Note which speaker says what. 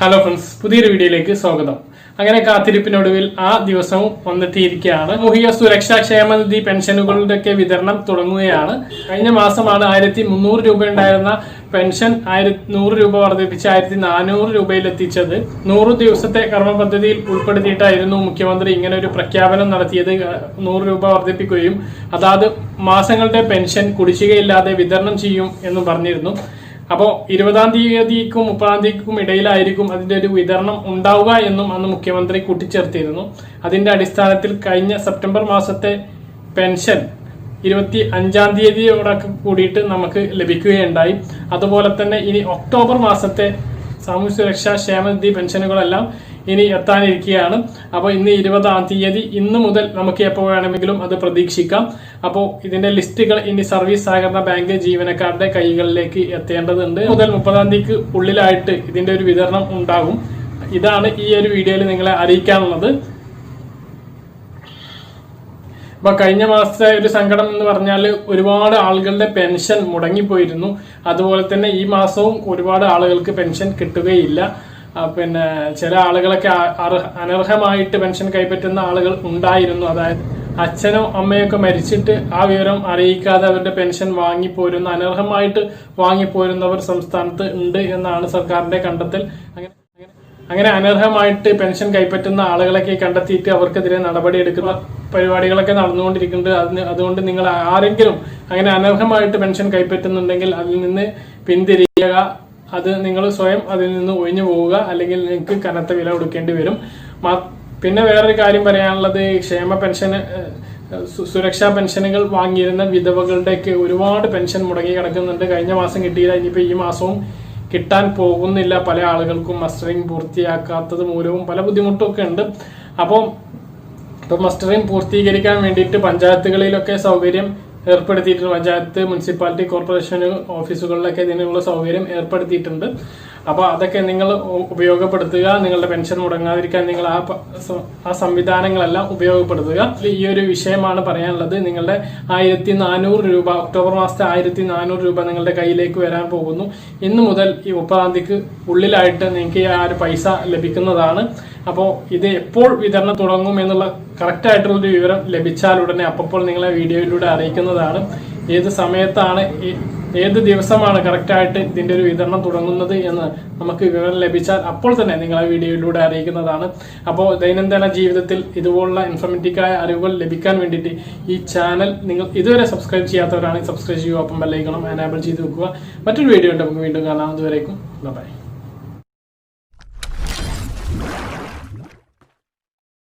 Speaker 1: Hello friends, പുതിയൊരു വീഡിയോയിലേക്ക് സ്വാഗതം. അങ്ങനെ കാത്തിരിപ്പിനൊടുവിൽ ആ ദിവസവും വന്നെത്തിയിരിക്കുകയാണ്. സാമൂഹിക സുരക്ഷാ ക്ഷേമനിധി പെൻഷനുകളുടെയൊക്കെ വിതരണം തുടങ്ങുകയാണ്. കഴിഞ്ഞ മാസമാണ് 1300 രൂപ ഉണ്ടായിരുന്ന പെൻഷൻ 100 രൂപ വർദ്ധിപ്പിച്ച് 1400 രൂപയിൽ എത്തിച്ചത്. 100 ദിവസത്തെ കർമ്മ പദ്ധതിയിൽ ഉൾപ്പെടുത്തിയിട്ടായിരുന്നു മുഖ്യമന്ത്രി ഇങ്ങനെ ഒരു പ്രഖ്യാപനം നടത്തിയത്. 100 രൂപ വർദ്ധിപ്പിക്കുകയും അതാത് മാസങ്ങളുടെ പെൻഷൻ കുടിശ്ശികയില്ലാതെ വിതരണം ചെയ്യും എന്നും പറഞ്ഞിരുന്നു. അപ്പോൾ 20-ാം തീയതിക്കും 30-ാം തീയതിക്കും ഇടയിലായിരിക്കും അതിന്റെ ഒരു വിതരണം ഉണ്ടാവുക എന്നും അന്ന് മുഖ്യമന്ത്രി കൂട്ടിച്ചേർത്തിരുന്നു. അതിന്റെ അടിസ്ഥാനത്തിൽ കഴിഞ്ഞ സെപ്റ്റംബർ മാസത്തെ പെൻഷൻ 25-ാം തീയതിയോടൊക്കെ കൂടിയിട്ട് നമുക്ക് ലഭിക്കുകയുണ്ടായി. അതുപോലെ തന്നെ ഇനി ഒക്ടോബർ മാസത്തെ സാമൂഹ്യ സുരക്ഷാ ക്ഷേമനിധി പെൻഷനുകളെല്ലാം ഇനി എത്താനിരിക്കുകയാണ്. അപ്പോൾ ഇന്ന് 20-ാം തീയതി, ഇന്ന് മുതൽ നമുക്ക് എപ്പോൾ വേണമെങ്കിലും അത് പ്രതീക്ഷിക്കാം. അപ്പോൾ ഇതിന്റെ ലിസ്റ്റുകൾ ഇനി സർവീസ് സഹകരണ ബാങ്ക് ജീവനക്കാരുടെ കൈകളിലേക്ക് എത്തേണ്ടതുണ്ട്. മുതൽ 30-ാം തീയതിക്ക് ഉള്ളിലായിട്ട് ഇതിന്റെ ഒരു വിതരണം ഉണ്ടാകും. ഇതാണ് ഈ ഒരു വീഡിയോയിൽ നിങ്ങളെ അറിയിക്കാനുള്ളത്. അപ്പൊ കഴിഞ്ഞ മാസത്തെ ഒരു സങ്കടം എന്ന് പറഞ്ഞാൽ ഒരുപാട് ആളുകളുടെ പെൻഷൻ മുടങ്ങിപ്പോയിരുന്നു. അതുപോലെ തന്നെ ഈ മാസവും ഒരുപാട് ആളുകൾക്ക് പെൻഷൻ കിട്ടുകയില്ല. പിന്നെ ചില ആളുകളൊക്കെ അനർഹമായിട്ട് പെൻഷൻ കൈപ്പറ്റുന്ന ആളുകൾ ഉണ്ടായിരുന്നു. അതായത് അച്ഛനോ അമ്മയൊക്കെ മരിച്ചിട്ട് ആ വിവരം അറിയിക്കാതെ അവരുടെ പെൻഷൻ വാങ്ങിപ്പോരുന്ന, അനർഹമായിട്ട് വാങ്ങിപ്പോരുന്നവർ സംസ്ഥാനത്ത് ഉണ്ട് എന്നാണ് സർക്കാരിന്റെ കണ്ടെത്തൽ. അങ്ങനെ അനർഹമായിട്ട് പെൻഷൻ കൈപ്പറ്റുന്ന ആളുകളൊക്കെ കണ്ടെത്തിയിട്ട് അവർക്കെതിരെ നടപടിയെടുക്കുന്ന പരിപാടികളൊക്കെ നടന്നുകൊണ്ടിരിക്കുന്നുണ്ട്. അതുകൊണ്ട് നിങ്ങൾ ആരെങ്കിലും അങ്ങനെ അനർഹമായിട്ട് പെൻഷൻ കൈപ്പറ്റുന്നുണ്ടെങ്കിൽ അതിൽ നിന്ന് പിന്തിരിയുക. അത് നിങ്ങൾ സ്വയം അതിൽ നിന്ന് ഒഴിഞ്ഞു പോവുക, അല്ലെങ്കിൽ നിങ്ങൾക്ക് കനത്ത വില കൊടുക്കേണ്ടി വരും. പിന്നെ വേറൊരു കാര്യം പറയാനുള്ളത്, ക്ഷേമ പെൻഷന് സുരക്ഷാ പെൻഷനുകൾ വാങ്ങിയിരുന്ന വിധവകളുടെയൊക്കെ ഒരുപാട് പെൻഷൻ മുടങ്ങി കിടക്കുന്നുണ്ട്. കഴിഞ്ഞ മാസം കിട്ടിയില്ല, ഇനിയിപ്പോൾ ഈ മാസവും കിട്ടാൻ പോകുന്നില്ല. പല ആളുകൾക്കും മസ്റ്ററിംഗ് പൂർത്തിയാക്കാത്തത് മൂലവും പല ബുദ്ധിമുട്ടൊക്കെ ഉണ്ട്. അപ്പോൾ മസ്റ്ററിംഗ് പൂർത്തീകരിക്കാൻ വേണ്ടിയിട്ട് പഞ്ചായത്തുകളിലൊക്കെ സൗകര്യം ഏർപ്പെടുത്തിയിട്ടുണ്ട്. പഞ്ചായത്ത്, മുനിസിപ്പാലിറ്റി, കോർപ്പറേഷൻ ഓഫീസുകളിലൊക്കെ ഇതിനുള്ള സൗകര്യം ഏർപ്പെടുത്തിയിട്ടുണ്ട്. അപ്പോൾ അതൊക്കെ നിങ്ങൾ ഉപയോഗപ്പെടുത്തുക. നിങ്ങളുടെ പെൻഷൻ മുടങ്ങാതിരിക്കാൻ നിങ്ങൾ ആ സംവിധാനങ്ങളെല്ലാം ഉപയോഗപ്പെടുത്തുക. ഈ ഒരു വിഷയമാണ് പറയാനുള്ളത്. നിങ്ങളുടെ 1400 രൂപ, ഒക്ടോബർ മാസത്തെ 1400 രൂപ നിങ്ങളുടെ കയ്യിലേക്ക് വരാൻ പോകുന്നു. ഇന്ന് മുതൽ ഈ 30-ാം തീയതിക്ക് ഉള്ളിലായിട്ട് നിങ്ങൾക്ക് ആ ഒരു പൈസ ലഭിക്കുന്നതാണ്. അപ്പോൾ ഇത് എപ്പോൾ വിതരണം തുടങ്ങും എന്നുള്ള കറക്റ്റ് ആയിട്ടുള്ളൊരു വിവരം ലഭിച്ചാൽ ഉടനെ അപ്പോൾ നിങ്ങളെ വീഡിയോയിലൂടെ അറിയിക്കുന്നതാണ്. ഏത് സമയത്താണ്, ഏത് ദിവസമാണ് കറക്റ്റായിട്ട് ഇതിന്റെ ഒരു വിതരണം തുടങ്ങുന്നത് എന്ന് നമുക്ക് വിവരം ലഭിച്ചാൽ അപ്പോൾ തന്നെ നിങ്ങളെ വീഡിയോയിലൂടെ അറിയിക്കുന്നതാണ്. അപ്പോൾ ദൈനംദിന ജീവിതത്തിൽ ഇതുപോലുള്ള ഇൻഫോർമേറ്റീവായ അറിവുകൾ ലഭിക്കാൻ വേണ്ടിയിട്ട് ഈ ചാനൽ നിങ്ങൾ ഇതുവരെ സബ്സ്ക്രൈബ് ചെയ്യാത്തവരാണെങ്കിൽ സബ്സ്ക്രൈബ് ചെയ്യുക. അപ്പം ബെല്ലൈക്കണം എനേബിൾ ചെയ്ത് വെക്കുക. മറ്റൊരു വീഡിയോ ഉണ്ട്, നമുക്ക് വീണ്ടും കാണാം. അതുവരേക്കും ബൈ.